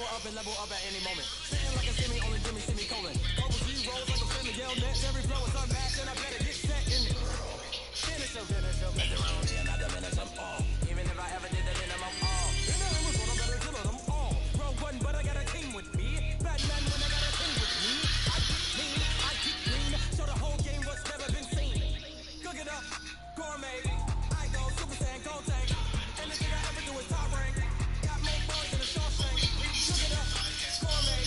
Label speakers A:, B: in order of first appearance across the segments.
A: power up and level up at any moment. Sitting like a semi, only Jimmy, semi-colon. Over 3 rolls like a family yell next. Every flow is unmatched and I better get set in it. Finish them. Mess around here, not diminish them all. Even if I ever did that, then I'm all. And then it was one, I better kill them all. Rogue one, but I got a team with me. Bad man when I got a team with me. I keep clean, so the whole game was never been seen. Cook it up, gourmet. I go Super Saiyan, Gold Tank. Anything I ever do is top rank. Got more boys than a Shawshank. Cook it up, gourmet.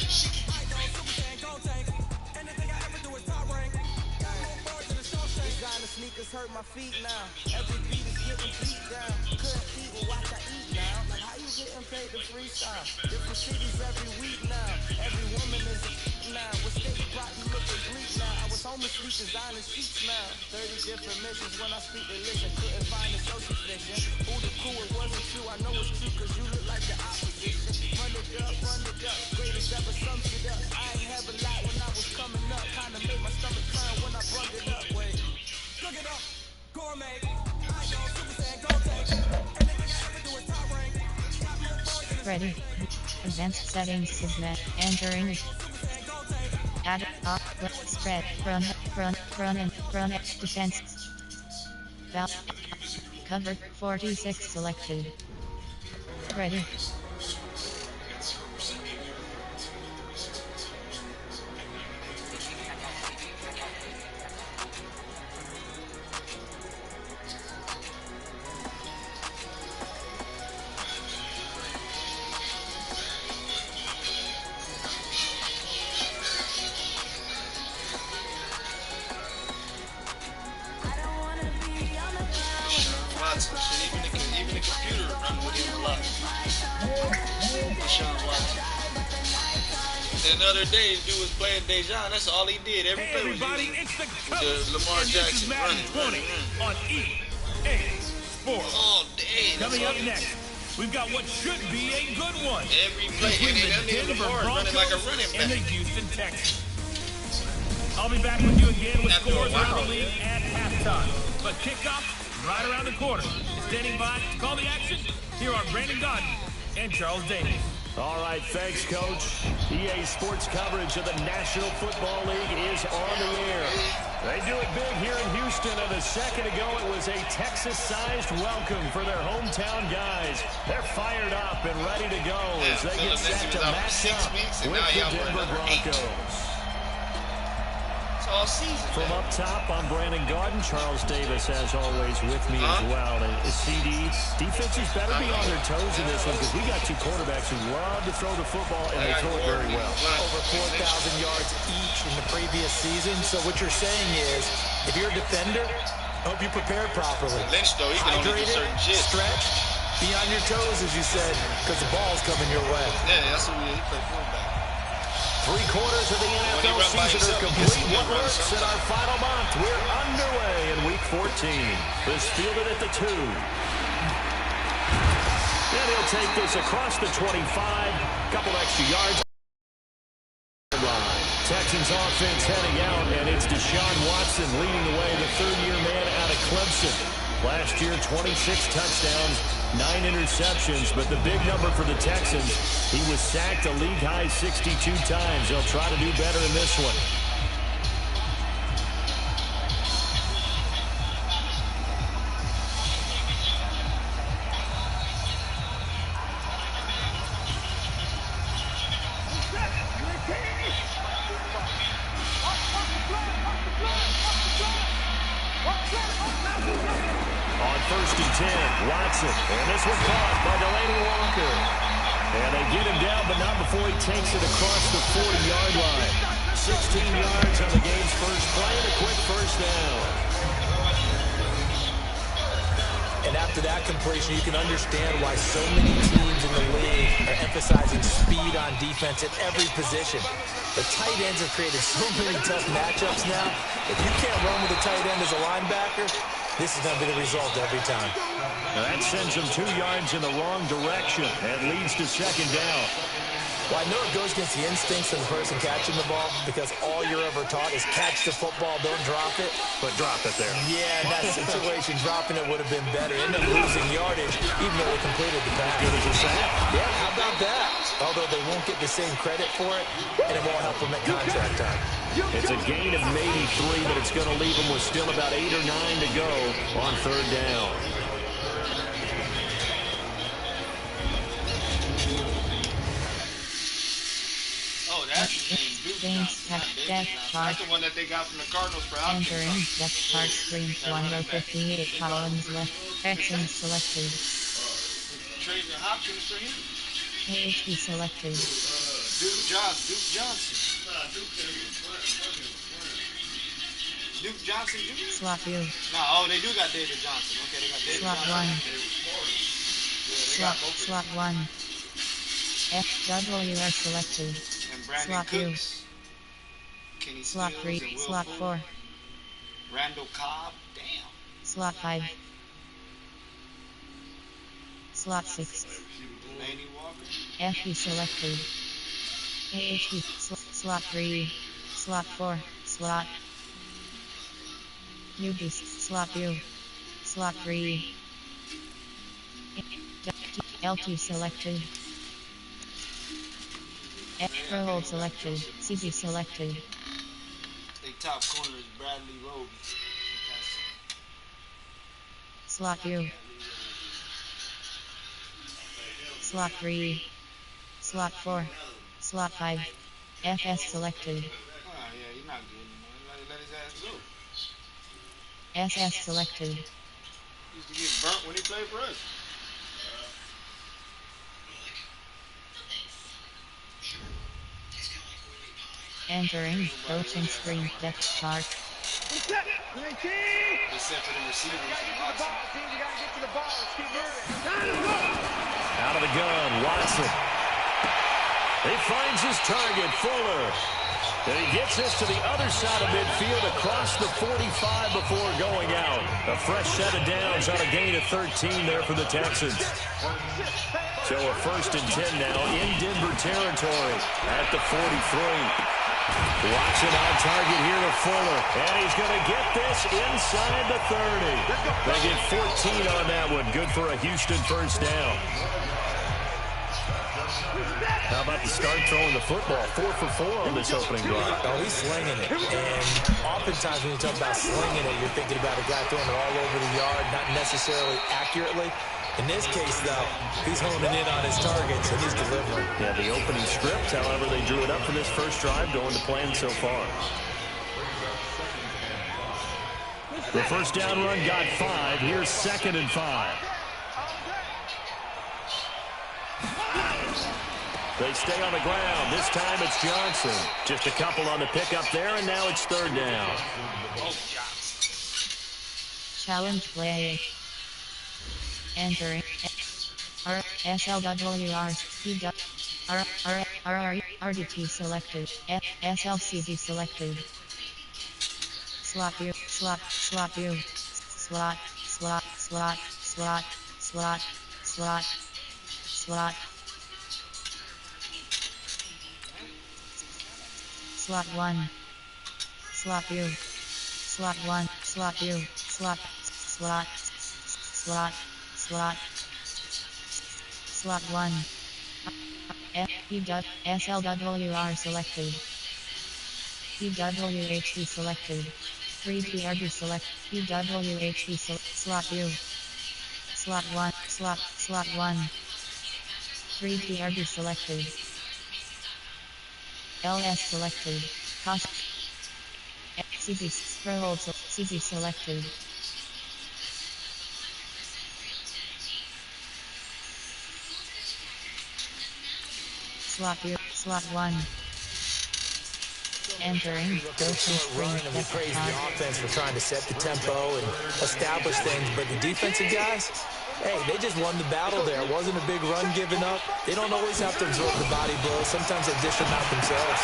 A: I go Super Saiyan, Gold Tank. Anything I ever do is top rank. Got more boys than a Shawshank. Designer sneakers hurt my feet now. Every beat is getting beat down. Couldn't eat and watch I eat now. Like how you getting paid to freestyle? Different cities every week now. Every woman is a now. With steady block, you looking bleak now. I was homeless, sleep designing sheets now. 30 different missions when I speak, they listen. Couldn't find a social fiction. Who the cool, it wasn't true. I know it's true, cause you look like the opposition. Run it up. Greatest ever sums it up. I ain't have a lot when I was coming up. Kinda made my stomach turn when I brung it up. Wait, cook it up, gourmet. I go Super Saiyan, Gold Tank. Anything I ever do is top rank. Got more boys than a
B: Ready. Advanced settings submit. Entering. Add up. Spread. Run defense. Val. Cover 46 selected. Ready.
C: Even the computer run with his block. Deshaun Watson. And the other day, dude was playing Dejan. That's all he did. Every play was the Lamar Jackson running.
D: On EA Sports.
C: All day.
D: Coming up next, we've got what should be a good one.
C: Every play.
D: Between
C: And
D: the
C: then
D: Denver
C: running like a
D: Broncos
C: running
D: and the
C: back.
D: Houston Texans. I'll be back with you again with
C: After a
D: scores around
C: while.
D: the league at halftime. But kickoff right around the corner. Standing by, call the action. Here are Brandon Godden and Charles Davis.
E: All right, thanks, Coach. EA Sports coverage of the National Football League is on the air. They do it big here in Houston, and a second ago it was a Texas-sized welcome for their hometown guys. They're fired up and ready to go as they get set to match up with the Denver Broncos.
C: All season.
E: From up top, I'm Brandon Godden. Charles Davis, as always, with me as well. And CD, defenses better be on their toes in this one because we got two quarterbacks who love to throw the football, and they throw it very well.
F: Over 4,000 yards each in the previous season. So what you're saying is, if you're a defender, hope you prepared properly.
C: Lynch, though, he can only do certain shit.
F: Stretched, be on your toes, as you said, because the ball's coming your way.
C: Yeah, that's what he played fullback.
E: 3 quarters of the NFL season are complete. What works in our final month? We're underway in Week 14. This fielded at the 2. And he'll take this across the 25. Couple extra yards. Texans offense heading out, and it's Deshaun Watson leading the way, the third-year man out of Clemson. Last year, 26 touchdowns, 9 interceptions, but the big number for the Texans, he was sacked a league-high 62 times. They'll try to do better in this one. On 1st and 10, Watson, and this one caught by Delaney Walker. And they get him down, but not before he takes it across the 40-yard line. 16 yards on the game's first play, and a quick first down.
F: And after that completion, you can understand why so many teams in the league are emphasizing speed on defense at every position. The tight ends have created so many tough matchups now. If you can't run with a tight end as a linebacker, this is going to be the result every time.
E: Now that sends him 2 yards in the wrong direction and leads to second down.
F: Well, I know it goes against the instincts of the person catching the ball because all you're ever taught is catch the football, don't drop it.
E: But drop it there.
F: Yeah, in that situation, dropping it would have been better. End up losing yardage, even though they completed the pass.
E: Good as a sack.
F: Yeah, how about that? although they won't get the same credit for it, and it won't help them at contract time.
E: It's a gain of maybe 3, but it's going to leave them with still about 8 or 9 to go on third down.
C: Oh, that's the name, Duke Johnson. That's the one that they got from the Cardinals for outfit.
B: Entering depth chart screen 1 row 58 columns left. Texans selected.
C: Trading Hopkins for him.
B: AHP selected.
C: Duke Johnson. Duke Johnson Jr.?
B: Slot view.
C: No, oh, they do got David Johnson. Okay, they got David
B: Slot
C: Johnson.
B: 1. Slot 1. FWR selected.
C: And Brandon
B: Slot
C: Cooks. Kenny
B: Slot
C: Stills
B: 3.
C: and Will
B: Slot
C: Fuller.
B: 4.
C: Randall Cobb. Damn.
B: Slot 5. Slot 6.
C: Laney Walker.
B: FE selected. AHP. Slot 3. Slot 4. Slot. Newbies. Slot view. Slot 3. L2 selected. Pro hold selected. CB selected.
C: They top corner is Bradley Roby.
B: Slot view. Slot 3. Slot 4. Slot 5. FS selected.
C: Oh, yeah, he's not good anymore. Let his ass go.
B: SS selected.
C: He used to get burnt when he played for us.
B: Entering coaching screen depth chart.
C: Except for the receivers.
E: Out of the gun, Watson. He finds his target, Fuller. And he gets this to the other side of midfield across the 45 before going out. A fresh set of downs on a gain of 13 there for the Texans. So a 1st and 10 now in Denver territory at the 43. Watson on target here to Fuller. And he's going to get this inside the 30. They get 14 on that one. Good for a Houston first down. How about the start throwing the football? 4 for 4 on this opening drive.
F: Oh, he's slinging it. And oftentimes when you talk about slinging it, you're thinking about a guy throwing it all over the yard, not necessarily accurately. In this case, though, he's honing in on his targets, and he's delivering.
E: Yeah, the opening script, however, they drew it up for this first drive, going to plan so far. The first down run got 5. Here's 2nd and 5. They stay on the ground. This time it's Johnson. Just a couple on the pickup there, and now it's 3rd down.
B: Challenge play. Entering RDT selected. SLCD selected. Slot view. Slot view. Slot. Slot 1. Slot view. Slot 1. Slot view. Slot 1. SLWR selected. PWHD selected. 3TRD select. PWHD slot view. Slot 1. Slot 1. 3TRD selected. LS selected. Cost. CZ Pro hold CZ selected. Slot view. Slot 1. Entering. Coaching screen.
F: And we praise the offense for trying to set the tempo and establish things, but the defensive guys, hey, they just won the battle there. It wasn't a big run given up. They don't always have to absorb the body blows. Sometimes they dish them out themselves.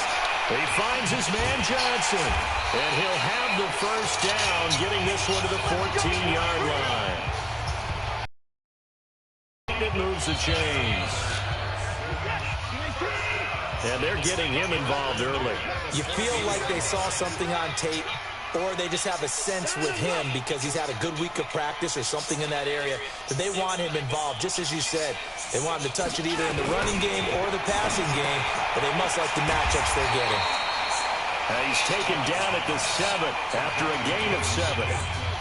E: He finds his man Johnson, and he'll have the first down, getting this one to the 14-yard line. It moves the chains. And they're getting him involved early.
F: You feel like they saw something on tape or they just have a sense with him because he's had a good week of practice or something in that area that they want him involved. Just as you said, they want him to touch it either in the running game or the passing game, but they must like the matchups they're getting.
E: He's taken down at the 7 after a gain of 7.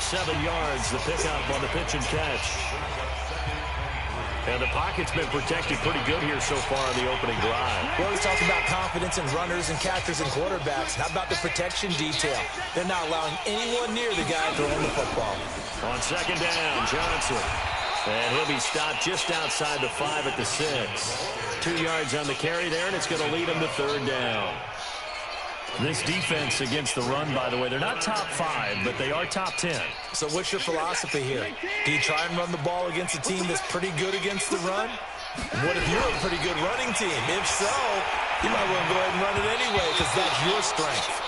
E: 7 yards, the pickup on the pitch and catch. And the pocket's been protected pretty good here so far on the opening drive.
F: We always talk about confidence in runners and catchers and quarterbacks. How about the protection detail? They're not allowing anyone near the guy throwing the football.
E: On second down, Johnson. And he'll be stopped just outside the 5 at the 6. 2 yards on the carry there, and it's going to lead him to third down. This defense against the run, by the way, they're not top 5, but they are top 10.
F: So what's your philosophy here? Do you try and run the ball against a team that's pretty good against the run? What if you're a pretty good running team? If so, you might want to go ahead and run it anyway because that's your strength.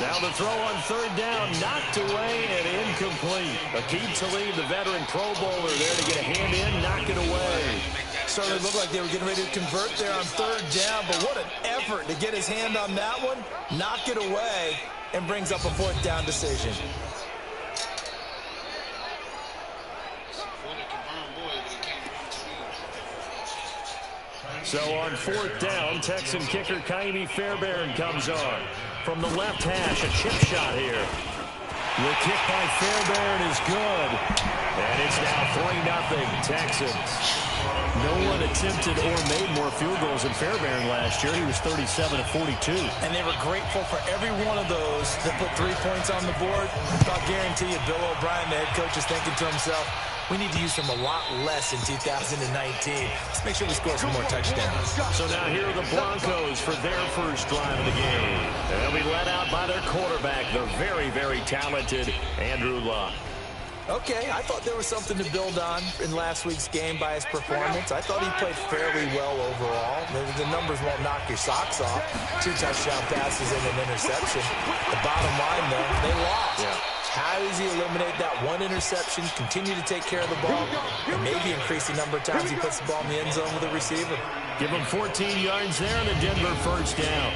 E: Now the throw on third down, knocked away and incomplete. Aqib Talib, the veteran Pro Bowler, there to get a hand in, knock it away.
F: Certainly looked like they were getting ready to convert there on third down, but what an effort to get his hand on that one, knock it away, and brings up a fourth down decision.
E: So on fourth down, Texan kicker Kaimi Fairbairn comes on. From the left hash, a chip shot here. The kick by Fairbairn is good. And it's now 3-0 Texans. No one attempted or made more field goals than Fairbairn last year. He was 37 of 42.
F: And they were grateful for every one of those that put 3 points on the board. I'll guarantee you Bill O'Brien, the head coach, is thinking to himself, we need to use them a lot less in 2019. Let's make sure we score some more touchdowns.
E: So now here are the Broncos for their first drive of the game. They'll be led out by their quarterback, the very, very talented Andrew Luck.
F: Okay, I thought there was something to build on in last week's game by his performance. I thought he played fairly well overall. The numbers won't knock your socks off. 2 touchdown passes and an interception. The bottom line, though, they lost.
E: Yeah.
F: How does he eliminate that one interception, continue to take care of the ball, and maybe increase the number of times he puts the ball in the end zone with a receiver?
E: Give him 14 yards there on the Denver first down.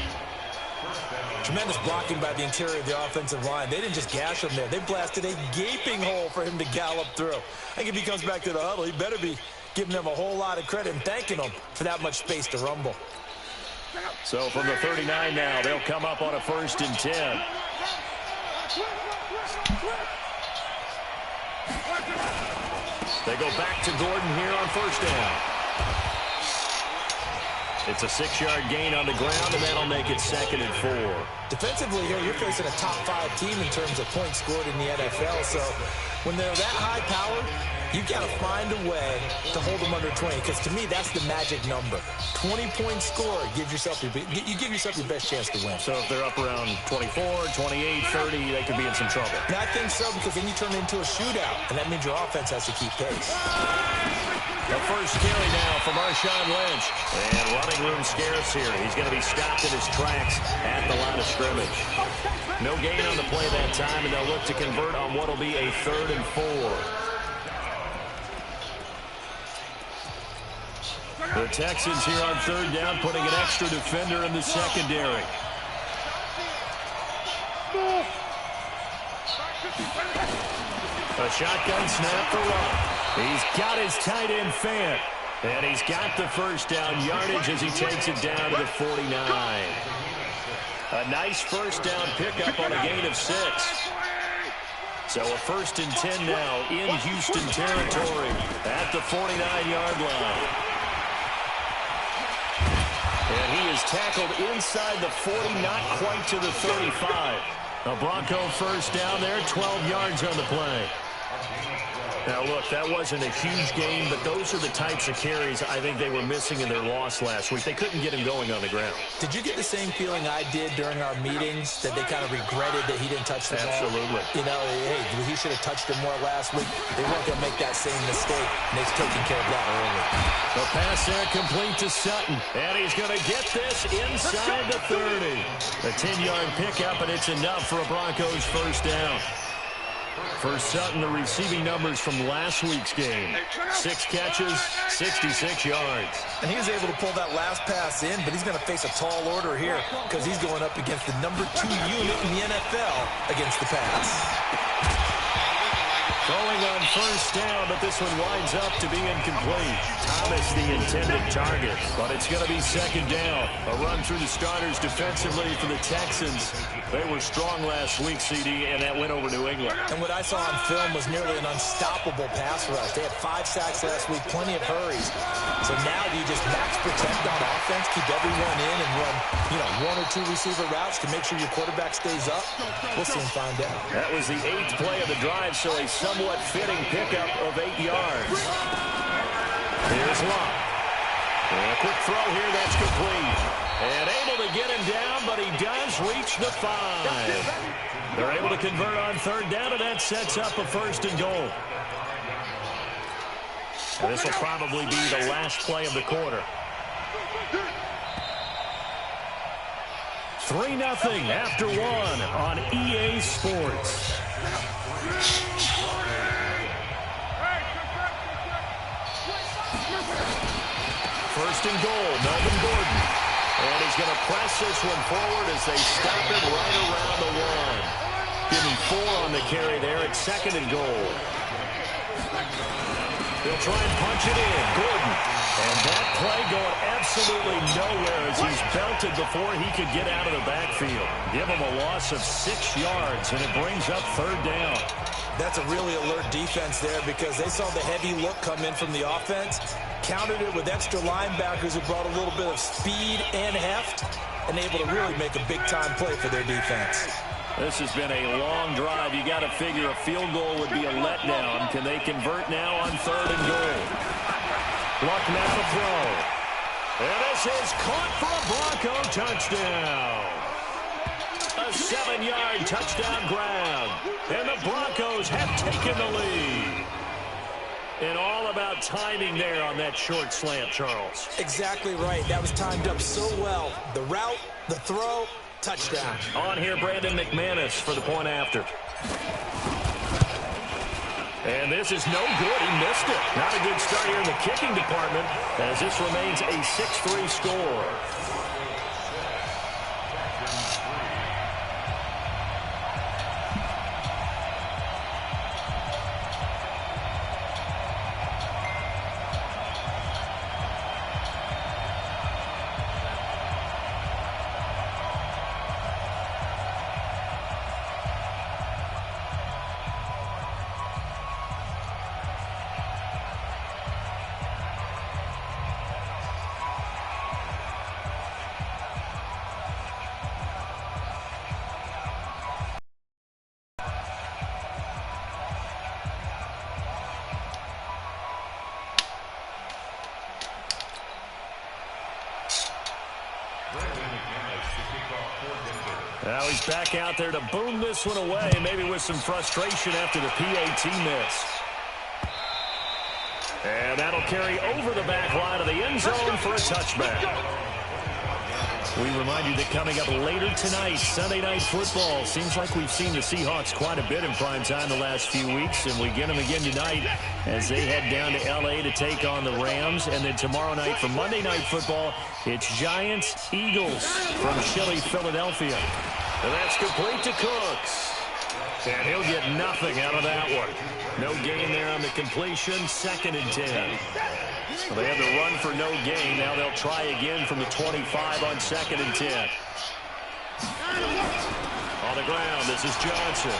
F: Tremendous blocking by the interior of the offensive line. They didn't just gash him there. They blasted a gaping hole for him to gallop through. I think if he comes back to the huddle, he better be giving them a whole lot of credit and thanking them for that much space to rumble.
E: So from the 39 now, they'll come up on a 1st and 10. They go back to Gordon here on first down. It's a 6-yard gain on the ground, and that'll make it 2nd and 4.
F: Defensively here, you're facing a top 5 team in terms of points scored in the NFL. So when they're that high powered, you got to find a way to hold them under 20. Because to me, that's the magic number. 20-point score gives yourself you give yourself your best chance to win.
E: So if they're up around 24, 28, 30, they could be in some trouble.
F: And I think so, because then you turn it into a shootout, and that means your offense has to keep pace.
E: The first carry now from Marshawn Lynch. And running room scarce here. He's going to be stopped in his tracks at the line of scrimmage. No gain on the play that time, and they'll look to convert on what will be a 3rd and 4. The Texans here on third down, putting an extra defender in the secondary. A shotgun snap for Luck. He's got his tight end Fant. And he's got the first down yardage as he takes it down to the 49. A nice first down pickup on a gain of 6. So a 1st and 10 now in Houston territory at the 49-yard line. And he is tackled inside the 40, not quite to the 35. A Bronco first down there, 12 yards on the play. Now, look, that wasn't a huge game, but those are the types of carries I think they were missing in their loss last week. They couldn't get him going on the ground. Did you get the same feeling I did during our meetings, that they kind of regretted that he didn't touch the ball? Absolutely. You know, hey, he should have touched him more last week. They weren't going to make that same mistake, and they've taken care of that early. The pass there complete to Sutton, and he's going to get this inside the 30. A 10-yard pickup, and it's enough for a Broncos first down. For Sutton, the receiving numbers from last week's game. 6 catches, 66 yards.
F: And he was able to pull that last pass in, but he's going to face a tall order here because he's going up against the number 2 unit in the NFL against the pass.
E: Throwing on first down, but this one winds up to be incomplete. Thomas the intended target, but it's going to be second down. A run through the starters defensively for the Texans. They were strong last week, CD, and that went over New England.
F: And what I saw on film was nearly an unstoppable pass rush. They had 5 sacks last week, plenty of hurries. So now do you just max protect on offense, keep everyone in, and run, 1 or 2 receiver routes to make sure your quarterback stays up? We'll soon find out.
E: That was the 8th play of the drive, so a somewhat fitting pickup of 8 yards. Here's Locke. And a quick throw here that's complete. And able to get him down, but he does reach the 5. They're able to convert on third down, and that sets up a first and goal. And this will probably be the last play of the quarter. 3-0 after 1 on EA Sports. First and goal, Melvin Gordon. And he's going to press this one forward as they stop him right around the 1. Give him 4 on the carry there at second and goal. They'll try and punch it in. Gordon. And that play going absolutely nowhere as he's belted before he could get out of the backfield. Give him a loss of 6 yards, and it brings up third down.
F: That's a really alert defense there because they saw the heavy look come in from the offense, countered it with extra linebackers who brought a little bit of speed and heft, and able to really make a big-time play for their defense.
E: This has been a long drive. You got to figure a field goal would be a letdown. Can they convert now on third and goal? Luck now to throw. And this is caught for a Bronco touchdown. A 7-yard touchdown grab. And the Broncos have taken the lead. And all about timing there on that short slant, Charles.
F: Exactly right. That was timed up so well. The route, the throw, touchdown.
E: On here, Brandon McManus for the point after. And this is no good. He missed it. Not a good start here in the kicking department as this remains a 6-3 score. Now he's back out there to boom this one away, maybe with some frustration after the PAT miss. And that'll carry over the back line of the end zone for a touchback. We remind you that coming up later tonight, Sunday Night Football. Seems like we've seen the Seahawks quite a bit in prime time the last few weeks, and we get them again tonight as they head down to L.A. to take on the Rams. And then tomorrow night for Monday Night Football, it's Giants-Eagles from chilly Philadelphia. And that's complete to Cooks. And he'll get nothing out of that one. No gain there on the completion, 2nd and 10. So they had to run for no gain. Now they'll try again from the 25 on 2nd and 10. On the ground, this is Johnson.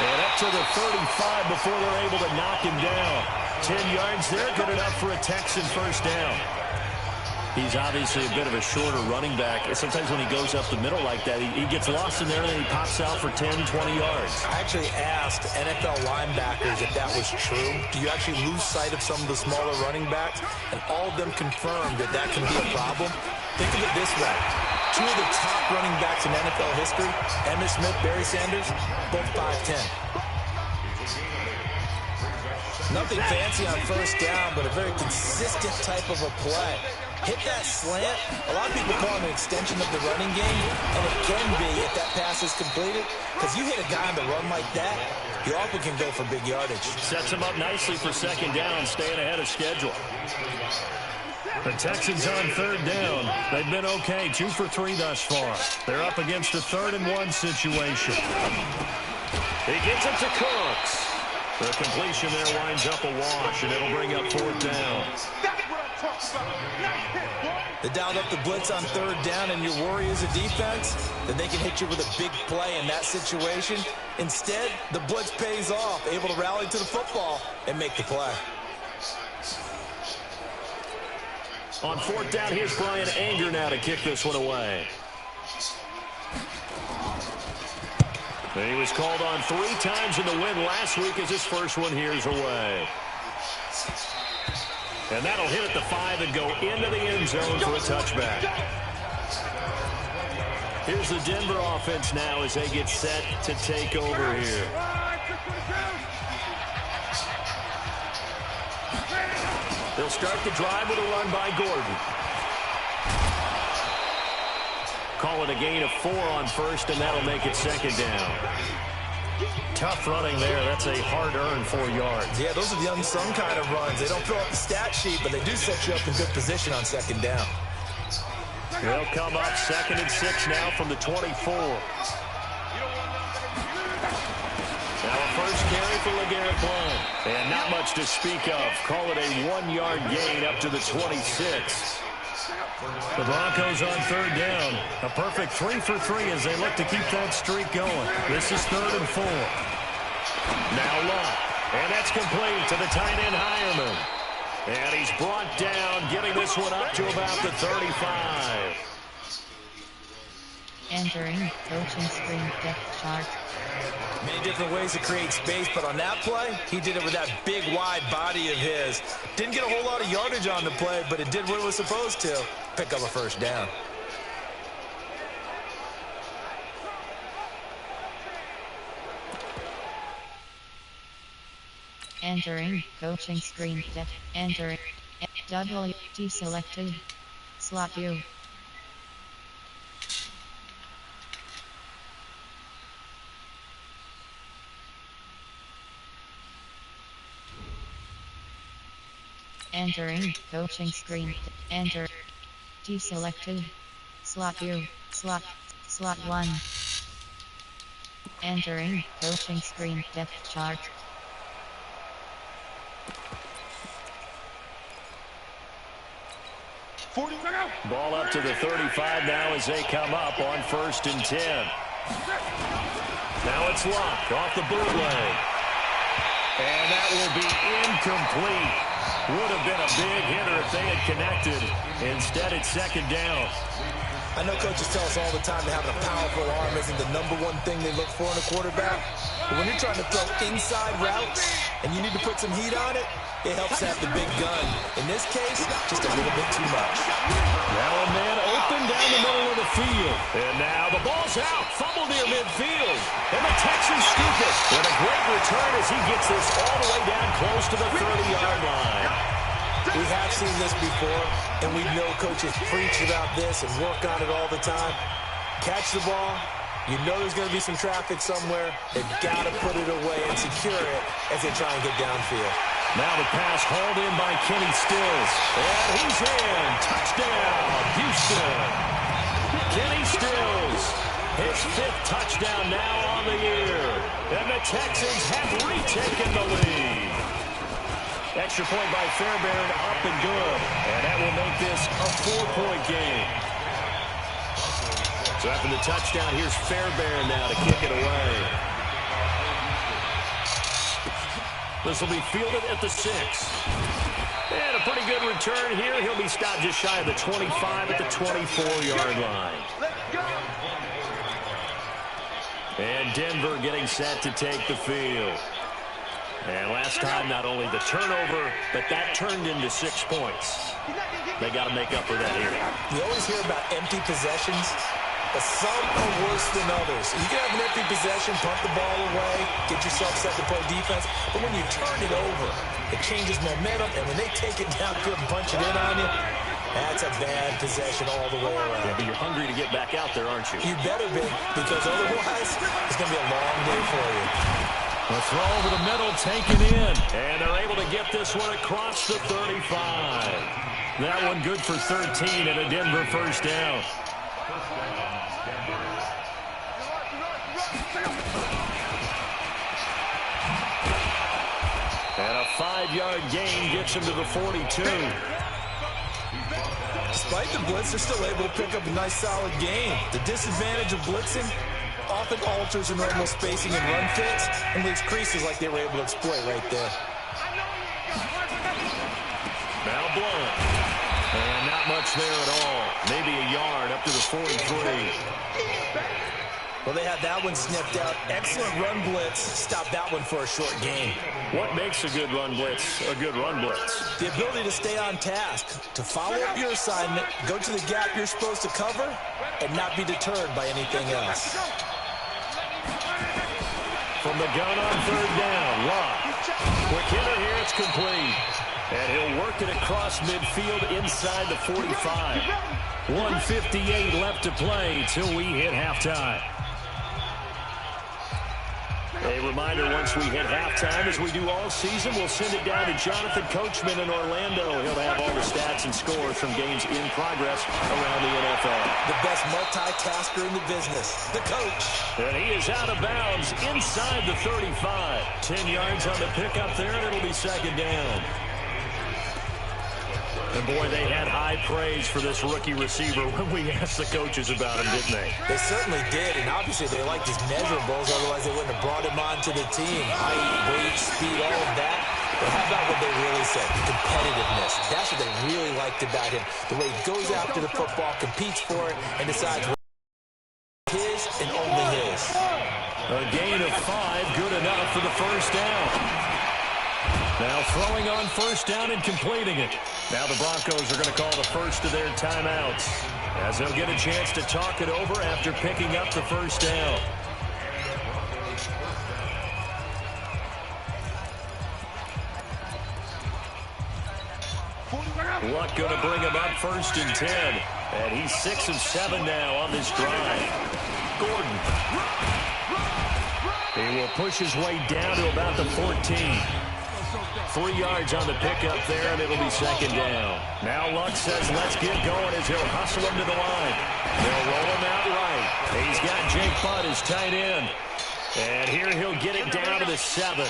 E: And up to the 35 before they're able to knock him down. 10 yards there, good enough for a Texan first down. He's obviously a bit of a shorter running back. Sometimes when he goes up the middle like that, he gets lost in there and he pops out for 10, 20 yards. I
F: actually asked NFL linebackers if that was true. Do you actually lose sight of some of the smaller running backs? And all of them confirmed that that can be a problem. Think of it this way. 2 of the top running backs in NFL history, Emmitt Smith, Barry Sanders, both 5'10". Nothing fancy on first down, but a very consistent type of a play. hit that slant. A lot of people call it an extension of the running game, and it can be if that pass is completed, because you hit a guy on the run like that, he often can go for big yardage.
E: Sets him up nicely for second down, staying ahead of schedule. The Texans on third down. They've been okay, 2 for 3 thus far. They're up against a 3rd-and-1 situation. He gets it to Cooks. The completion there winds up a wash, and it'll bring up 4th down.
F: They dialed up the blitz on 3rd down, and your worry is a defense, then they can hit you with a big play in that situation. Instead, the blitz pays off, able to rally to the football and make the play.
E: On 4th down, here's Brian Anger now to kick this one away. And he was called on 3 times in the win last week as his first one here's away. And that'll hit at the 5 and go into the end zone for a touchback. Here's the Denver offense now as they get set to take over here. They'll start the drive with a run by Gordon. Call it a gain of 4 on first, and that'll make it 2nd down. Tough running there. That's a hard-earned 4 yards.
F: Yeah, those are the unsung kind of runs. They don't fill up the stat sheet, but they do set you up in good position on 2nd down.
E: They'll come up 2nd and 6 now from the 24. Now a first carry for LeGarrette Blount. And not much to speak of. Call it a 1-yard gain up to the 26. The Broncos on 3rd down. A perfect 3 for 3 as they look to keep that streak going. This is 3rd and 4. Now Luck. And that's complete to the tight end Hireman. And he's brought down, getting this one up to about the 35.
B: Entering coaching screen depth chart.
F: Many different ways to create space, but on that play, he did it with that big, wide body of his. Didn't get a whole lot of yardage on the play, but it did what it was supposed to. Pick up a first down.
B: Entering coaching screen depth. Entering W deselected. Slot view. Entering coaching screen. Enter. Deselected. Slot view. Slot 1. Entering coaching screen depth chart.
E: Ball up to the 35 now as they come up on 1st and 10. Now it's Luck off the bootleg. And that will be incomplete. Would have been a big hitter if they had connected. Instead, it's 2nd down.
F: I know coaches tell us all the time that having a powerful arm isn't the #1 thing they look for in a quarterback. But when you're trying to throw inside routes and you need to put some heat on it, it helps have the big gun. In this case, just a little bit too much.
E: Now a man open down the middle of the field. And now the ball's out. Fumble near midfield. And the Texans scoop it. And a great return as he gets this all the way down close to the 30-yard line.
F: We have seen this before, and we know coaches preach about this and work on it all the time. Catch the ball. You know there's going to be some traffic somewhere. They've got to put it away and secure it as they try and get downfield.
E: Now the pass hauled in by Kenny Stills. And he's in. Touchdown, Houston. Kenny Stills, his 5th touchdown now on the year. And the Texans have retaken the lead. Extra point by Fairbairn, up and good. And that will make this a 4-point game. So after the touchdown, here's Fairbairn now to kick it away. This will be fielded at the 6. And a pretty good return here. He'll be stopped just shy of the 25 at the 24-yard line. And Denver getting set to take the field. And last time, not only the turnover, but that turned into 6 points. They got to make up for that here.
F: You always hear about empty possessions, but some are worse than others. You can have an empty possession, punt the ball away, get yourself set to play defense, but when you turn it over, it changes momentum, and when they take it downfield and punch it in on you, That's a bad possession all the way around.
E: Yeah, but you're hungry to get back out there, aren't you?
F: You better be, because otherwise it's going to be a long day for you.
E: The throw over the middle, taken in. And they're able to get this one across the 35. That one good for 13 and a Denver first down. And a 5-yard gain gets him to the 42.
F: Despite the blitz, they're still able to pick up a nice, solid gain. The disadvantage of blitzing often alters the normal spacing and run fits and leaves creases like they were able to exploit right there.
E: Now blown. And not much there at all. Maybe a yard up to the 43.
F: Well, they had that one snipped out. Excellent run blitz. Stop that one for a short gain.
E: What makes a good run blitz a good run blitz?
F: The ability to stay on task, to follow up your assignment, go to the gap you're supposed to cover, and not be deterred by anything else.
E: From the gun on third down, Locke. Quick hitter here, it's complete. And he'll work it across midfield inside the 45. 1:58 left to play till we hit halftime. A reminder, once we hit halftime, as we do all season, we'll send it down to Jonathan Coachman in Orlando. He'll have all the stats and scores from games in progress around the NFL.
F: The best multitasker in the business, the coach.
E: And he is out of bounds inside the 35. 10 yards on the pickup there, and it'll be second down. And, boy, they had high praise for this rookie receiver when we asked the coaches about him, didn't they?
F: They certainly did, and obviously they liked his measurables, otherwise they wouldn't have brought him onto the team. Height, weight, speed, all of that. But how about what they really said? Competitiveness. That's what they really liked about him. The way he goes after the football, competes for it, and decides his and only his.
E: A gain of 5, good enough for the first down. Now throwing on first down and completing it. Now the Broncos are going to call the first of their timeouts, as they'll get a chance to talk it over after picking up the first down. Luck going to bring him up 1st and 10. And he's 6 of 7 now on this drive. Gordon. He will push his way down to about the 14. 3 yards on the pickup there, and it'll be second down. Now Luck says, let's get going, as he'll hustle him to the line. They'll roll him out right. He's got Jake Butt as tight end. And here he'll get it down to the 7.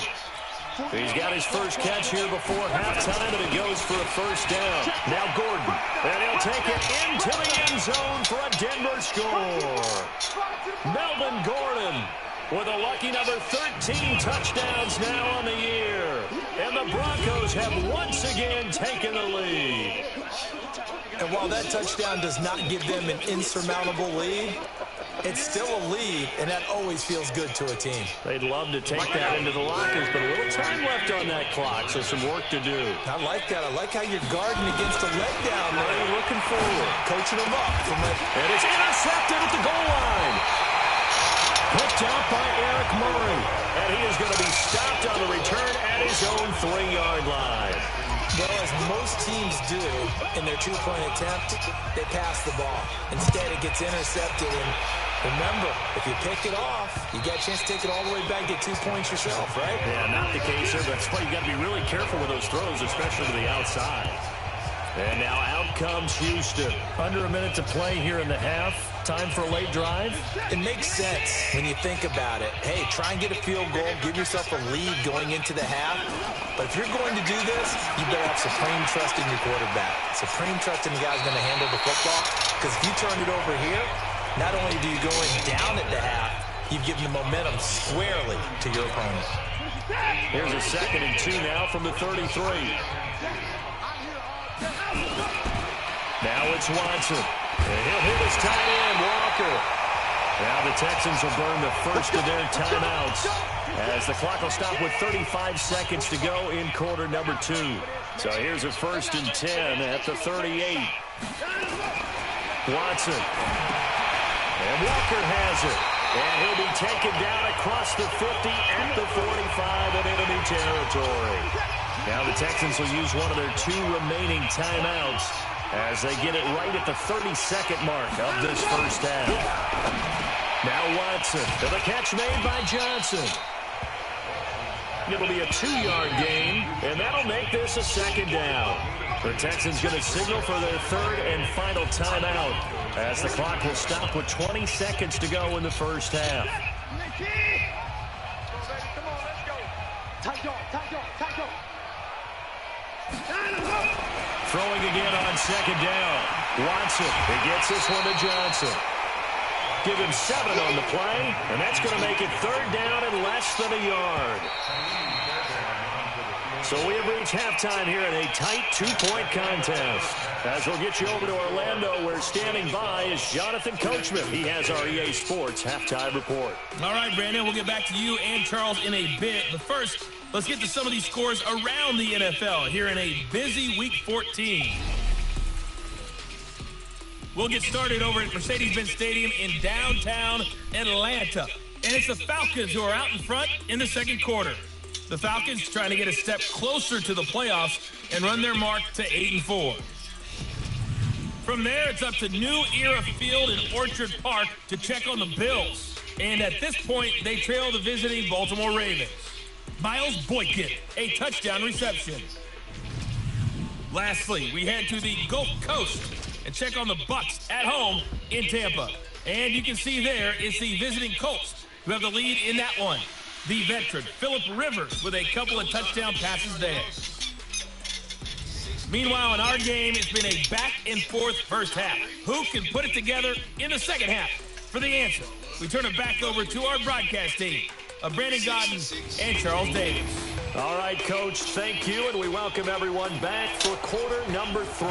E: He's got his first catch here before halftime, and it goes for a first down. Now Gordon, and he'll take it into the end zone for a Denver score. Melvin Gordon with a lucky number 13 touchdowns now on the year. And the Broncos have once again taken the lead.
F: And while that touchdown does not give them an insurmountable lead, it's still a lead, and that always feels good to a team.
E: They'd love to take that into the lockers, but a little time left on that clock, so some work to do.
F: I like that. I like how you're guarding against a letdown there. You're looking forward, coaching them up.
E: And it's intercepted at the goal line. Picked out by Eric Murray. And he is going to be stopped on the return at his own 3-yard line.
F: Well, as most teams do in their two-point attempt, they pass the ball. Instead, it gets intercepted. And remember, if you pick it off, you get a chance to take it all the way back, get 2 points yourself, right?
E: Yeah, not the case here. That's why you got to be really careful with those throws, especially to the outside. And now out comes Houston. Under a minute to play here in the half. Time for a late drive?
F: It makes sense when you think about it. Hey, try and get a field goal, give yourself a lead going into the half. But if you're going to do this, you better have supreme trust in your quarterback. Supreme trust in the guy's going to handle the football. Because if you turn it over here, not only do you go in down at the half, you've given the momentum squarely to your opponent.
E: Here's a 2nd and 2 now from the 33. Now it's Watson. And he'll hit his tight end, Walker. Now the Texans will burn the first of their timeouts, as the clock will stop with 35 seconds to go in quarter number 2. So here's a 1st and 10 at the 38. Watson. And Walker has it. And he'll be taken down across the 50 at the 45 in enemy territory. Now the Texans will use one of their 2 remaining timeouts as they get it right at the 32nd mark of this first half. Now Watson to the catch made by Johnson. It'll be a 2-yard gain, and that'll make this a second down. The Texans going to signal for their third and final timeout as the clock will stop with 20 seconds to go in the first half. Throwing again on second down. Watson, he gets this one to Johnson. Give him 7 on the play, and that's going to make it third down and less than a yard. So we have reached halftime here in a tight 2-point contest. As we'll get you over to Orlando, where standing by is Jonathan Coachman. He has our EA Sports halftime report.
D: All right, Brandon, we'll get back to you and Charles in a bit. But first, let's get to some of these scores around the NFL here in a busy Week 14. We'll get started over at Mercedes-Benz Stadium in downtown Atlanta. And it's the Falcons who are out in front in the second quarter. The Falcons trying to get a step closer to the playoffs and run their mark to 8-4. From there, it's up to New Era Field in Orchard Park to check on the Bills. And at this point, they trail the visiting Baltimore Ravens. Miles Boykin, a touchdown reception. Lastly, we head to the Gulf Coast and check on the Bucs at home in Tampa. And you can see there is the visiting Colts who have the lead in that one. The veteran, Phillip Rivers, with a couple of touchdown passes there. Meanwhile, in our game, it's been a back-and-forth first half. Who can put it together in the second half? For the answer, we turn it back over to our broadcast team of Brandon Godden and Charles Davis.
E: All right, Coach, thank you, and we welcome everyone back for quarter number 3.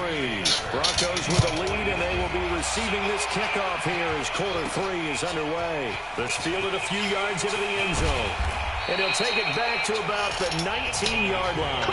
E: Broncos with a lead, and they will be receiving this kickoff here as quarter 3 is underway. It's fielded a few yards into the end zone, and he'll take it back to about the 19-yard line.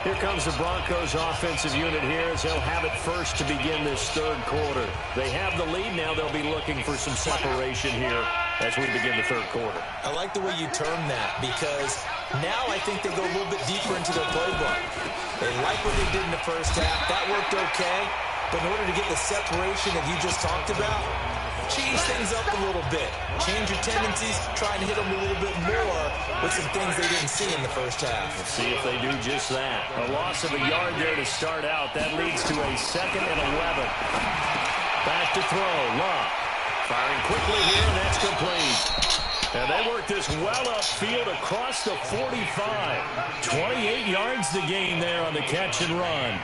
E: Here comes the Broncos offensive unit here as they'll have it first to begin this third quarter. They have the lead now. They'll be looking for some separation here as we begin the third quarter.
F: I like the way you term that because now I think they go a little bit deeper into their playbook. They like what they did in the first half. That worked okay. But in order to get the separation that you just talked about, change things up a little bit. Change your tendencies, try and hit them a little bit more with some things they didn't see in the first half.
E: Let's see if they do just that. A loss of a yard there to start out. That leads to a 2nd and 11. Back to throw. Love. Firing quickly here, and that's complete. And they work this well upfield across the 45. 28 yards to gain there on the catch and run.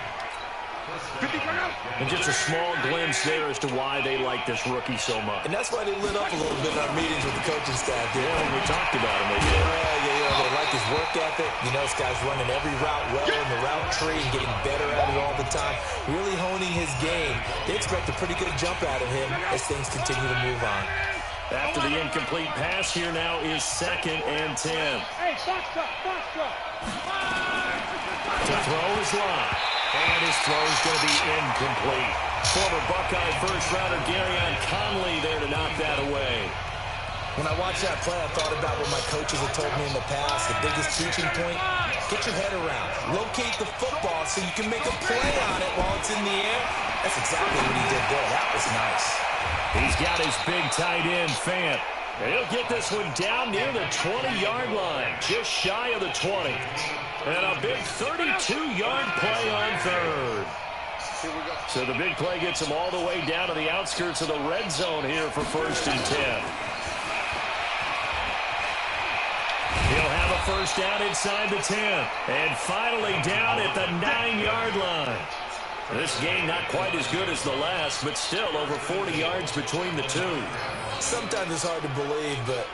E: And just a small glimpse there as to why they like this rookie so much.
F: And that's why they lit up a little bit in our meetings with the coaching staff.
E: Yeah, when we talked about him.
F: They like his work ethic. You know, this guy's running every route well in the route tree and getting better at it all the time. Really honing his game. They expect a pretty good jump out of him as things continue to move on.
E: After the incomplete pass, here now is 2nd and 10.
G: Hey, box up.
E: To throw is Love. And his throw is going to be incomplete. Former Buckeye first-rounder Garyon Conley there to knock that away.
F: When I watched that play, I thought about what my coaches have told me in the past. The biggest teaching point, get your head around. Locate the football so you can make a play on it while it's in the air. That's exactly what he did there. That was nice.
E: He's got his big tight end, Fant. And he'll get this one down near the 20-yard line, just shy of the 20. And a big 32-yard play on third. So the big play gets him all the way down to the outskirts of the red zone here for 1st and 10. He'll have a first down inside the 10. And finally down at the 9-yard line. This game not quite as good as the last, but still over 40 yards between the two.
F: Sometimes it's hard to believe, but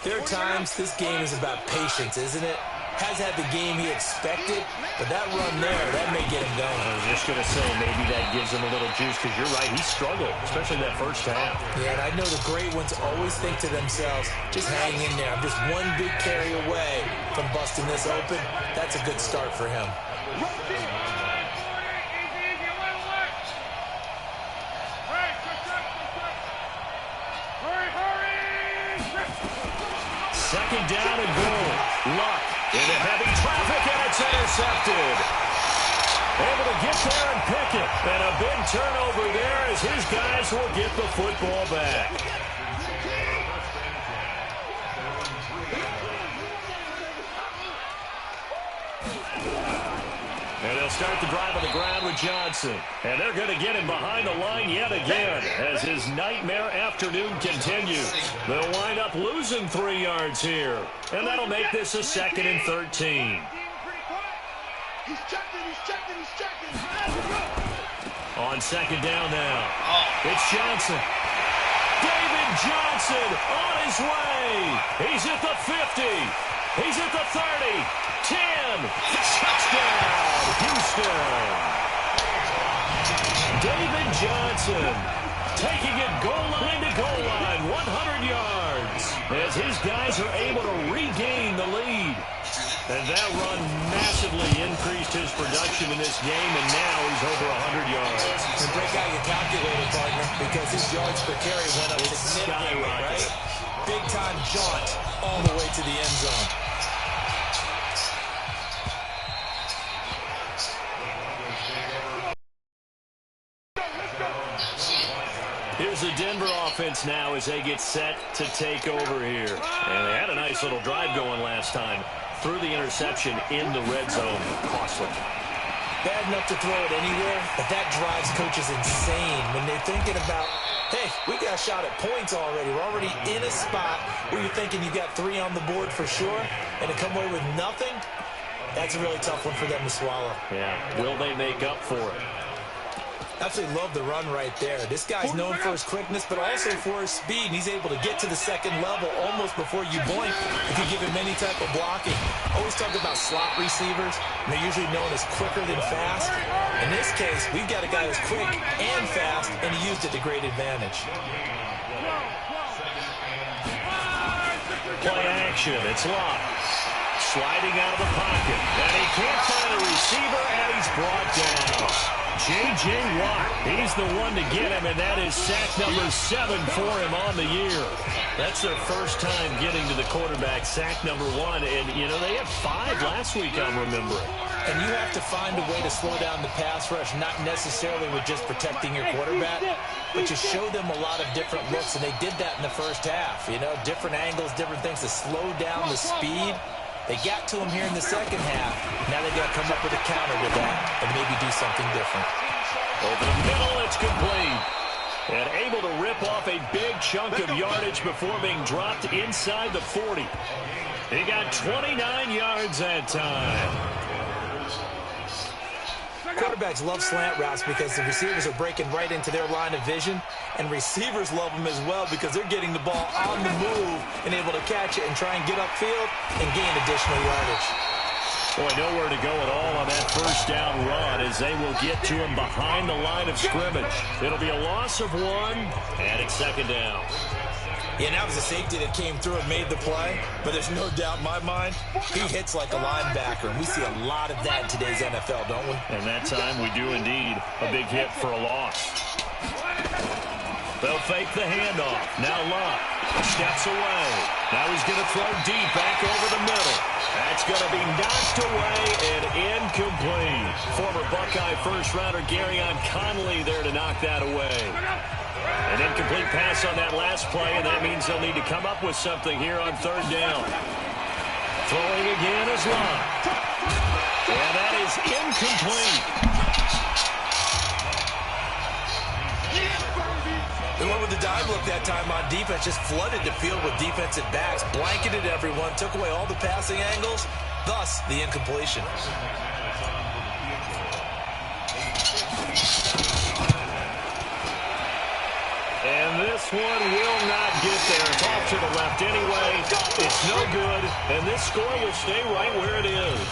F: there are times this game is about patience, isn't it? Has had the game he expected, but that run there, that may get him going.
E: I was just going to say, maybe that gives him a little juice, because you're right, he struggled, especially that first half.
F: Yeah, and I know the great ones always think to themselves, just hang in there. I'm just one big carry away from busting this open. That's a good start for him.
E: Second down and goal. Luck Into heavy traffic, and it's intercepted. Able to get there and pick it. And a big turnover there as his guys will get the football back. And they'll start the drive on the ground with Johnson. And they're going to get him behind the line yet again as his nightmare afternoon continues. They'll wind up losing 3 yards here. And that'll make this a 2nd and 13.
G: He's checking.
E: On 2nd down now. It's Johnson. David Johnson on his way. He's at the 50. He's at the 30. 10. Touchdown, Houston. David Johnson taking it goal line to goal line, 100 yards, as his guys are able to regain the lead. And that run massively increased his production in this game, and now he's over 100 yards.
F: And break out your calculator, partner, because his yards per carry went up significantly, right? Big-time jaunt all the way to the end zone.
E: Here's the Denver offense now as they get set to take over here. And they had a nice little drive going last time. Threw the interception in the red zone. Costly.
F: Bad enough to throw it anywhere, but that drives coaches insane when they're thinking about, hey, we got a shot at points already. We're already in a spot where you're thinking you got 3 on the board for sure, and to come away with nothing, that's a really tough one for them to swallow.
E: Yeah, will they make up for it?
F: Absolutely love the run right there. This guy's known for his quickness, but also for his speed. And he's able to get to the 2nd level almost before you blink if you give him any type of blocking. Always talk about slot receivers. And they're usually known as quicker than fast. In this case, we've got a guy who's quick and fast, and he used it to great advantage.
E: Play action. It's locked. Sliding out of the pocket. And he can't find a receiver, and he's brought down. J.J. Watt, he's the one to get him, and that is sack number 7 for him on the year. That's their first time getting to the quarterback, sack number 1. And, you know, they had 5 last week, I'm remembering.
F: And you have to find a way to slow down the pass rush, not necessarily with just protecting your quarterback, but you show them a lot of different looks, and they did that in the first half. You know, different angles, different things to slow down the speed. They got to him here in the second half. Now they've got to come up with a counter to that and maybe do something different.
E: Over the middle, it's complete. And able to rip off a big chunk of yardage before being dropped inside the 40. He got 29 yards that time.
F: Quarterbacks love slant routes because the receivers are breaking right into their line of vision, and receivers love them as well because they're getting the ball on the move and able to catch it and try and get upfield and gain additional yardage.
E: Boy, nowhere to go at all on that first down run as they will get to him behind the line of scrimmage. It'll be a loss of 1, and it's 2nd down.
F: Yeah, and that was a safety that came through and made the play, but there's no doubt in my mind, he hits like a linebacker, and we see a lot of that in today's NFL, don't we?
E: And that time we do indeed a big hit for a loss. They'll fake the handoff. Now Locke steps away. Now he's going to throw deep back over the middle. That's going to be knocked away and incomplete. Former Buckeye first-rounder Garyon Conley there to knock that away. An incomplete pass on that last play, and that means they'll need to come up with something here on 3rd down. Throwing again is Locke. And that is incomplete.
F: They went with the dive look that time on defense, just flooded the field with defensive backs, blanketed everyone, took away all the passing angles, thus the incompletion.
E: And this one will not get there. It's off to the left anyway. It's no good, and this score will stay right where it is.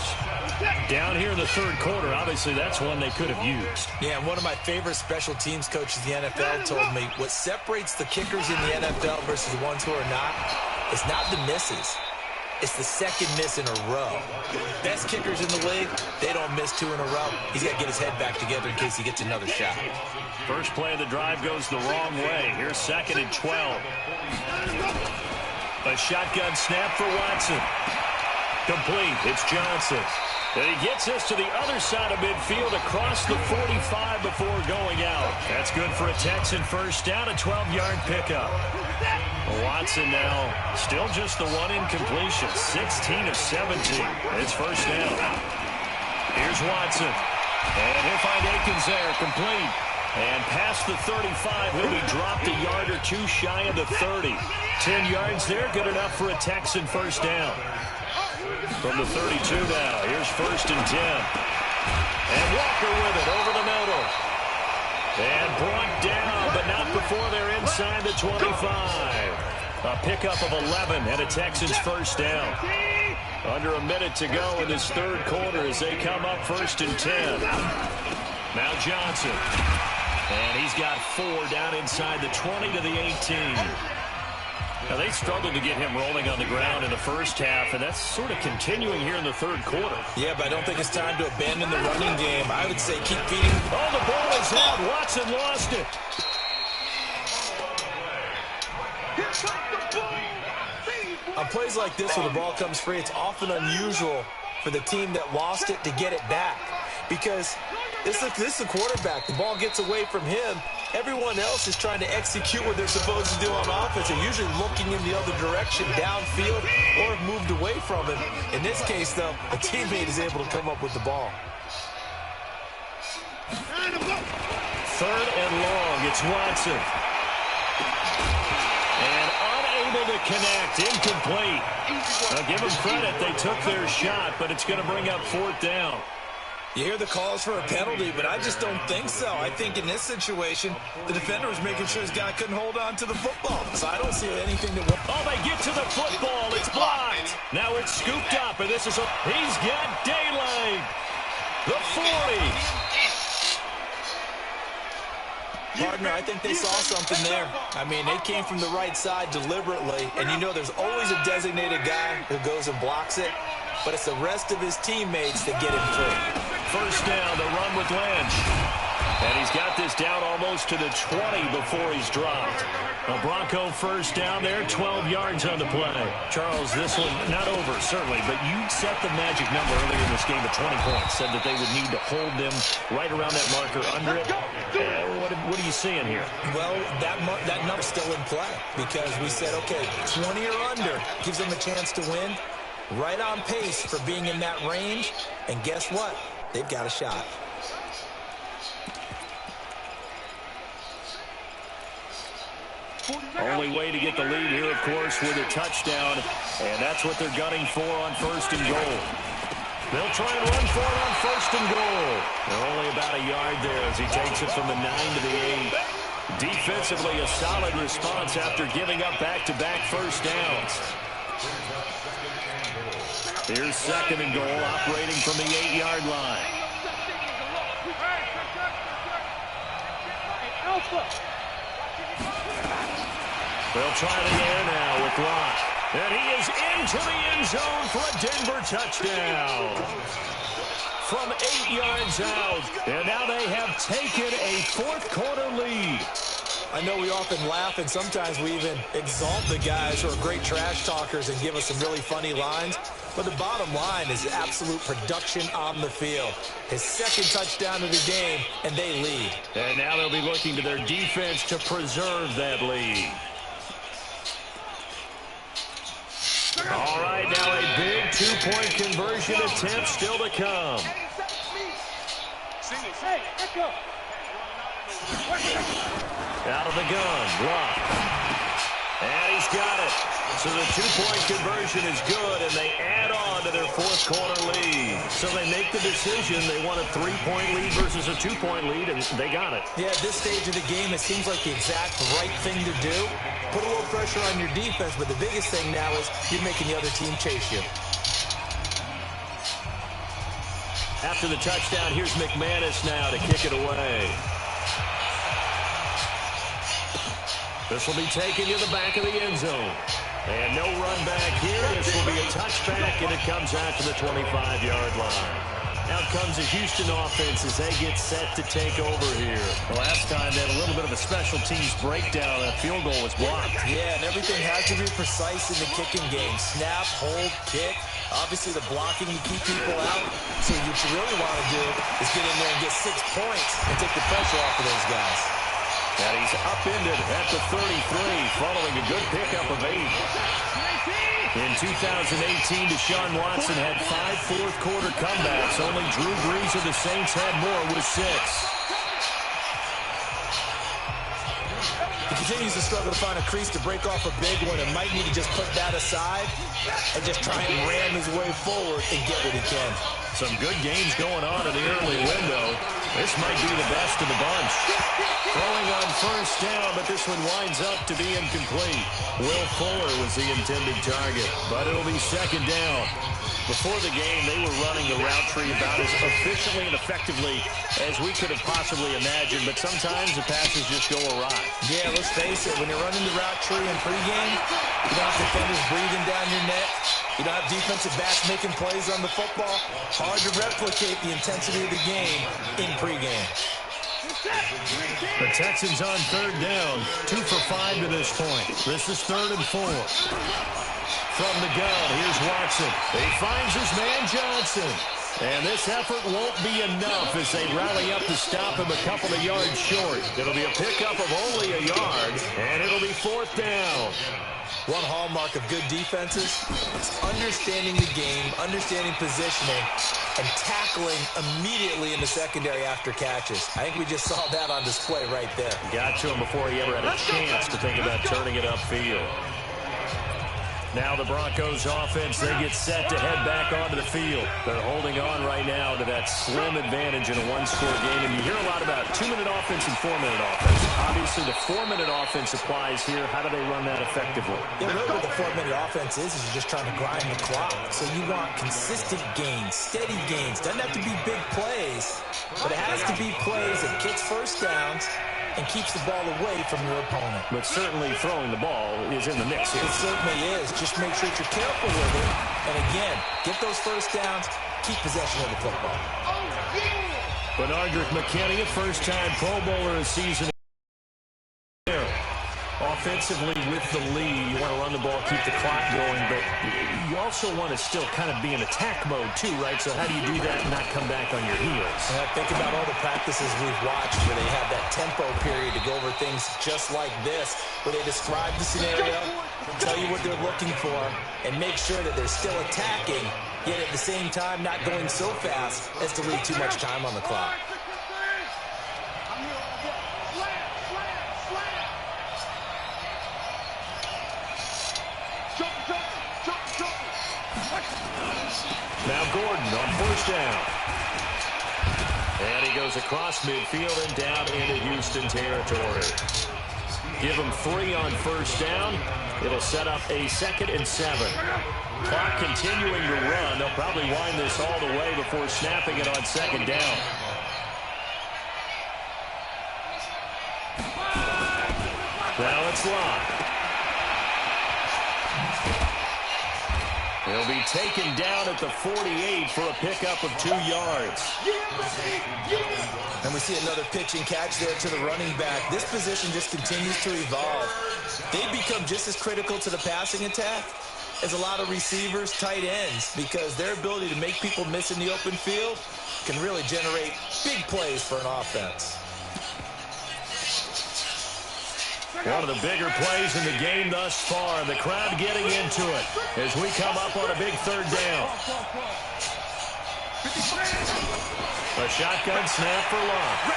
E: Down here in the 3rd quarter, obviously that's one they could have used.
F: Yeah, and one of my favorite special teams coaches in the NFL told me what separates the kickers in the NFL versus the ones who are not is not the misses. It's the 2nd miss in a row. Best kickers in the league, they don't miss 2 in a row. He's got to get his head back together in case he gets another shot.
E: First play of the drive goes the wrong way. Here's 2nd and 12. A shotgun snap for Watson. Complete. It's Johnson. And he gets this to the other side of midfield across the 45 before going out. That's good for a Texan first down, a 12-yard pickup. Watson now still just the one incompletion, 16 of 17. It's first down. Here's Watson. And he'll find Akins there, complete. And past the 35, he'll be dropped a yard or two shy of the 30. 10 yards there, good enough for a Texan first down. From the 32 now, here's first and 10. And Walker with it over the middle. And brought down, but not before they're inside the 25. A pickup of 11 and a Texans first down. Under a minute to go in this third quarter as they come up first and 10. Now Johnson. And he's got 4 down inside the 20 to the 18. Now, they struggled to get him rolling on the ground in the first half, and that's sort of continuing here in the third quarter.
F: Yeah, but I don't think it's time to abandon the running game. I would say keep feeding.
E: Oh, the ball is out. Watson lost it.
F: On plays like this where the ball comes free, it's often unusual for the team that lost it to get it back. Because this is a quarterback. The ball gets away from him. Everyone else is trying to execute what they're supposed to do on offense. They're usually looking in the other direction, downfield, or have moved away from him. In this case, though, a teammate is able to come up with the ball.
E: Third and long. It's Watson. And unable to connect. Incomplete. Now, give them credit. They took their shot, but it's going to bring up fourth down.
F: You hear the calls for a penalty, but I just don't think so. I think in this situation, the defender was making sure his guy couldn't hold on to the football. So I don't see anything that...
E: Oh, they get to the football. It's blocked. Now it's scooped up, and this is he's got daylight. The 40.
F: Partner, I think they saw something there. I mean, they came from the right side deliberately, and you know there's always a designated guy who goes and blocks it, but it's the rest of his teammates that get him through.
E: First down, the run with Lynch. And he's got this down almost to the 20 before he's dropped. A Bronco first down there, 12 yards on the play. Charles, this one not over, certainly, but you set the magic number earlier in this game at 20 points. Said that they would need to hold them right around that marker under it. What are you seeing here?
F: Well, that number's still in play because we said, okay, 20 or under gives them a chance to win. Right on pace for being in that range. And guess what? They've got a shot.
E: Only way to get the lead here, of course, with a touchdown. And that's what they're gunning for on first and goal. They'll try and run for it on first and goal. They're only about a yard there as he takes it from the 9 to the 8. Defensively, a solid response after giving up back-to-back first downs. Here's second and goal, operating from the 8-yard line. They'll try it again now with Locke. And he is into the end zone for a Denver touchdown. From 8 yards out. And now they have taken a fourth-quarter lead.
F: I know we often laugh, and sometimes we even exalt the guys who are great trash talkers and give us some really funny lines. But the bottom line is absolute production on the field. His second touchdown of the game, and they lead.
E: And now they'll be looking to their defense to preserve that lead. All right, now a big two-point conversion attempt still to come.
G: Hey, let's go.
E: Out of the gun, Locke. And he's got it. So the two-point conversion is good, and they add on to their fourth-quarter lead. So they make the decision. They want a three-point lead versus a two-point lead, and they got it.
F: Yeah, at this stage of the game, it seems like the exact right thing to do. Put a little pressure on your defense, but the biggest thing now is you're making the other team chase you.
E: After the touchdown, here's McManus now to kick it away. This will be taken to the back of the end zone. And no run back here. This will be a touchback, and it comes out to the 25-yard line. Now, out comes the Houston offense as they get set to take over here. The last time they had a little bit of a special teams breakdown. A field goal was blocked.
F: Yeah, and everything has to be precise in the kicking game. Snap, hold, kick. Obviously, the blocking to keep people out. So what you really want to do is get in there and get 6 points and take the pressure off of those guys.
E: And he's upended at the 33 following a good pickup of 8. In 2018, Deshaun Watson had 5 fourth-quarter comebacks. Only Drew Brees of the Saints had more with 6.
F: He continues to struggle to find a crease to break off a big one and might need to just put that aside and just try and ram his way forward and get what he can.
E: Some good games going on in the early window. This might be the best of the bunch. Throwing on first down, but this one winds up to be incomplete. Will Fuller was the intended target, but it'll be second down. Before the game, they were running the route tree about as efficiently and effectively as we could have possibly imagined, but sometimes the passes just go awry.
F: Yeah, let's face it, when you're running the route tree in pregame, you don't have defenders breathing down your neck. You don't have defensive backs making plays on the football. Hard to replicate the intensity of the game in pregame.
E: The Texans on third down, 2 for 5 to this point. This is 3rd and 4. From the gun, here's Watson. He finds his man Johnson. And this effort won't be enough as they rally up to stop him a couple of yards short. It'll be a pickup of only a yard, and it'll be 4th down.
F: One hallmark of good defenses is understanding the game, understanding positioning, and tackling immediately in the secondary after catches. I think we just saw that on display right there.
E: Got to him before he ever had a chance to think about turning it upfield. Now the Broncos offense, they get set to head back onto the field. They're holding on right now to that slim advantage in a one-score game. And you hear a lot about 2-minute offense and 4-minute offense. Obviously, the 4-minute offense applies here. How do they run that effectively?
F: Yeah, really what the 4-minute offense is you're just trying to grind the clock. So you want consistent gains, steady gains. Doesn't have to be big plays, but it has to be plays that gets first downs and keeps the ball away from your opponent.
E: But certainly throwing the ball is in the mix here.
F: It certainly is. Just make sure that you're careful with it. And again, get those first downs, keep possession of the football.
E: Benardrick McKinney, a first-time Pro Bowler this season. Offensively with the lead, you want to run the ball, keep the clock going, but you also want to still kind of be in attack mode too, right? So how do you do that and not come back on your heels?
F: And I think about all the practices we've watched where they have that tempo period to go over things just like this, where they describe the scenario, tell you what they're looking for, and make sure that they're still attacking, yet at the same time not going so fast as to leave too much time on the clock.
E: Now Gordon on first down. And he goes across midfield and down into Houston territory. Give him 3 on first down. It'll set up a 2nd and 7. Clock continuing to run. They'll probably wind this all the way before snapping it on 2nd down. Now it's locked. He'll be taken down at the 48 for a pickup of 2 yards.
F: And we see another pitch and catch there to the running back. This position just continues to evolve. They become just as critical to the passing attack as a lot of receivers, tight ends, because their ability to make people miss in the open field can really generate big plays for an offense.
E: One of the bigger plays in the game thus far. The crowd getting into it as we come up on a big 3rd down. A shotgun snap for Locke.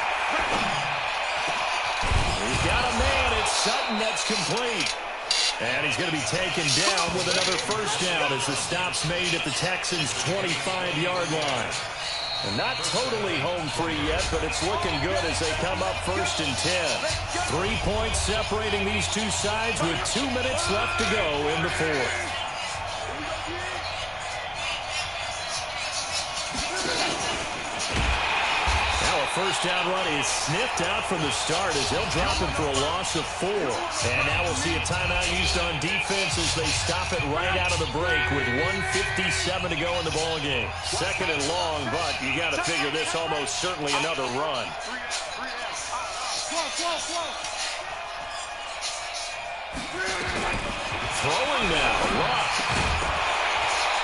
E: He's got a man. It's Sutton that's complete. And he's going to be taken down with another first down as the stop's made at the Texans' 25-yard line. And not totally home free yet, but it's looking good as they come up 1st and 10. 3 points separating these two sides with 2 minutes left to go in the 4th. Now a first down run is sniffed out from the start as they'll drop him for a loss of 4. And now we'll see a timeout used on defense as they stop it right out of the break with 1:57 to go in the ballgame. Second and long, but you got to figure this almost certainly another run. Throwing now, Luck.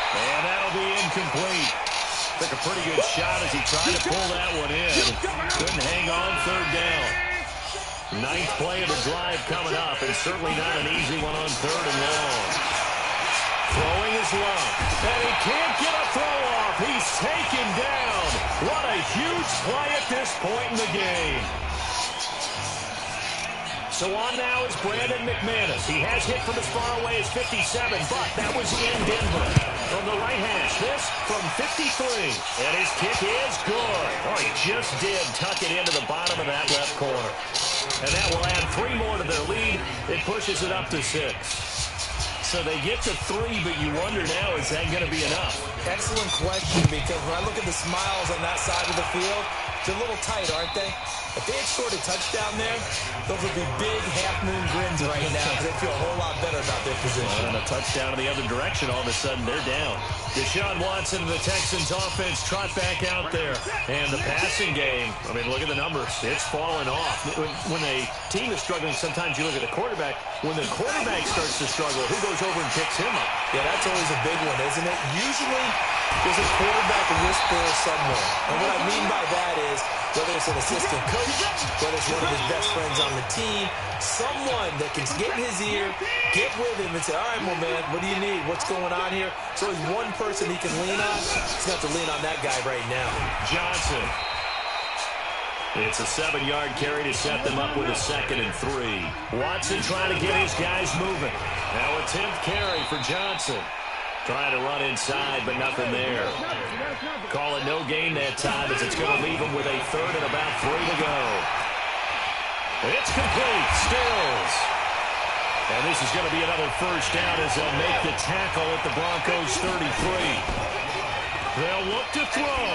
E: And that'll be incomplete. Took a pretty good shot as he tried to pull that one in. Couldn't hang on third down. 9th play of the drive coming up, and certainly not an easy one on third and long. Throwing is Luck. And he can't get a throw off. He's taken down. What a huge play at this point in the game. So on now is Brandon McManus. He has hit from as far away as 57, but that was in Denver. From the right hash, this from 53. And his kick is good. Oh, he just did tuck it into the bottom of that left corner. And that will add 3 more to their lead. It pushes it up to 6. So they get to 3, but you wonder now, is that going to be enough?
F: Excellent question, because when I look at the smiles on that side of the field, they're a little tight, aren't they? If they had scored a touchdown there, those would be big half-moon grins right now because they feel a whole lot better about their position.
E: And a touchdown in the other direction, all of a sudden they're down. Deshaun Watson and the Texans offense trot back out there. And the passing game, I mean, look at the numbers. It's fallen off. When a team is struggling, sometimes you look at the quarterback. When the quarterback starts to struggle, who goes over and picks him up?
F: Yeah, that's always a big one, isn't it? Usually there's a quarterback whisperer somewhere. And what I mean by that is, whether it's an assistant coach, whether it's one of his best friends on the team, someone that can get in his ear, get with him and say, all right, well, man, what do you need? What's going on here? So there's one person he can lean on. He's got to lean on that guy right now.
E: Johnson. It's a 7-yard carry to set them up with a 2nd and 3. Watson trying to get his guys moving. Now a 10th carry for Johnson. Trying to run inside, but nothing there. Call it no gain that time as it's going to leave him with a 3rd and about 3 to go. It's complete. Stills. And this is going to be another first down as they'll make the tackle at the Broncos 33. They'll look to throw.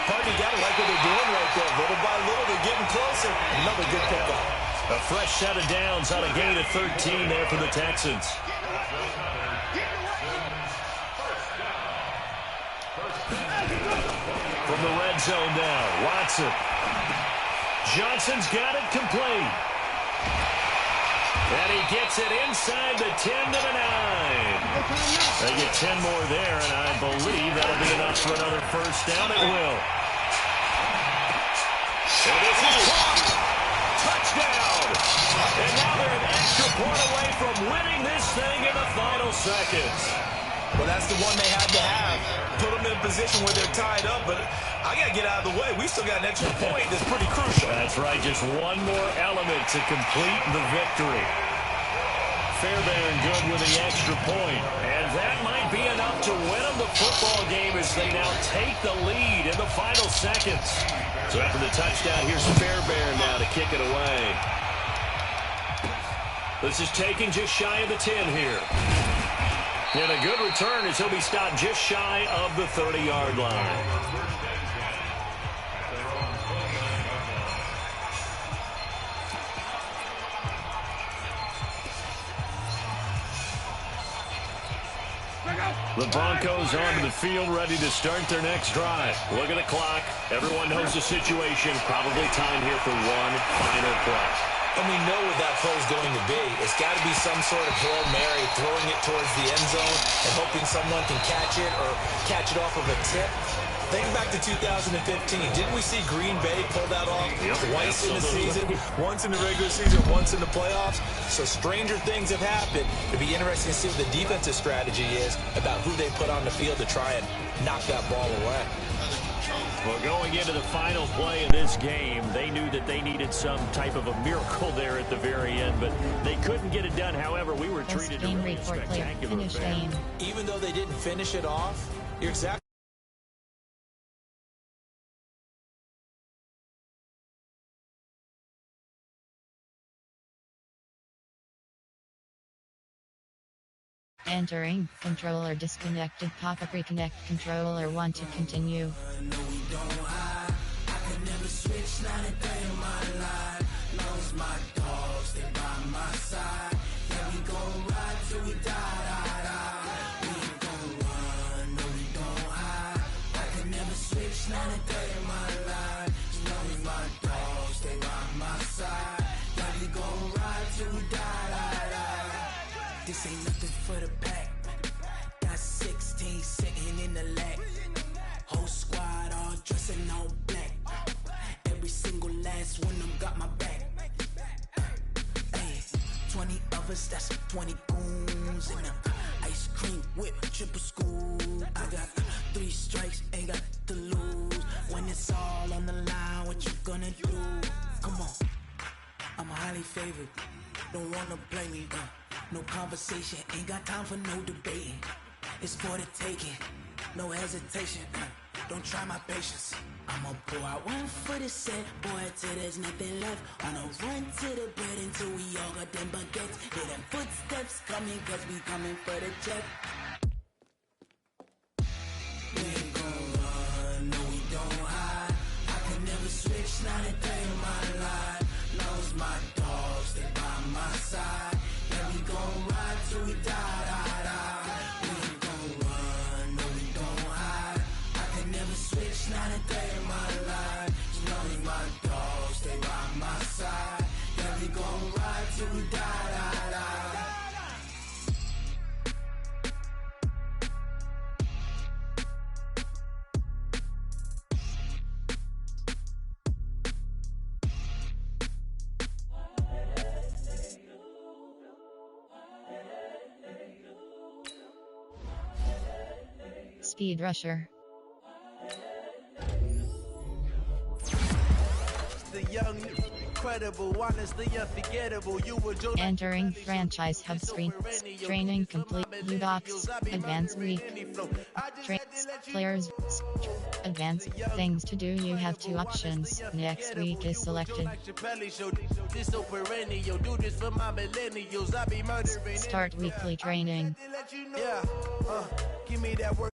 F: Party got to like what they're doing right there. Little by little, they're getting closer. Another good pickup.
E: A fresh set of downs on a gain of 13 there for the Texans. From the red zone now, Watson. Johnson's got it complete. And he gets it inside the 10 to the 9. They get 10 more there, and I believe that'll be enough for another first down. It will. And this is caught. Touchdown. And now they're an extra point away from winning this thing in the final seconds.
F: Well, that's the one they had to have. Put them in a position where they're tied up, but I got to get out of the way. We still got an extra point that's pretty crucial.
E: That's right. Just one more element to complete the victory. Fairbairn good with the extra point. And that might be enough to win them the football game as they now take the lead in the final seconds. So after the touchdown, here's Fairbairn now to kick it away. This is taking just shy of the 10 here. And a good return as he'll be stopped just shy of the 30-yard line. The Broncos onto the field, ready to start their next drive. Look at the clock. Everyone knows the situation. Probably time here for one final play.
F: And we know what that play is going to be. It's got to be some sort of Hail Mary, throwing it towards the end zone and hoping someone can catch it or catch it off of a tip. Think back to 2015. Didn't we see Green Bay pull that off twice in the season? Once in the regular season, once in the playoffs. So stranger things have happened. It'd be interesting to see what the defensive strategy is about who they put on the field to try and knock that ball away.
E: Well, going into the final play of this game, they knew that they needed some type of a miracle there at the very end, but they couldn't get it done. However, we were treated to a spectacular game.
F: Even though they didn't finish it off, you're exactly
B: Entering, controller disconnected, pop-up reconnect controller, want to continue.
A: say nothing for the pack. Got 16 sitting in the lag. Whole squad all dressing all black. Every single last one of them got my back. Hey, 20 of us, that's 20 goons in the ice cream whip, triple school. I got 3 strikes, ain't got to lose. When it's all on the line, what you gonna do? Come on, I'm highly favored. Don't wanna play me, no conversation, ain't got time for no debating. It's for the taking, no hesitation. Don't try my patience. I'ma pour out one for the set, boy, till there's nothing left. On a run to the bed until we all got them baguettes. Hear them footsteps coming, cause we coming for the check. We ain't gon' run, no we don't hide. I can never switch, not a day in my life. Knows my dogs, they by my side. Yeah, we gon' ride till we die, die, die. We ain't gon' run, no we don't hide. I can never switch, not a day in my life. As long as my dogs, they by my side. Yeah, we gon' ride till we die, die, die.
B: Speed Rusher.
H: The young, incredible, honestly unforgettable. You were
B: Entering franchise hub screen. Training complete. U-Box. Advanced week. Traits. Players. Advanced. Things to do. You have 2 options. Next week is selected. Start weekly training.
H: Give me that work.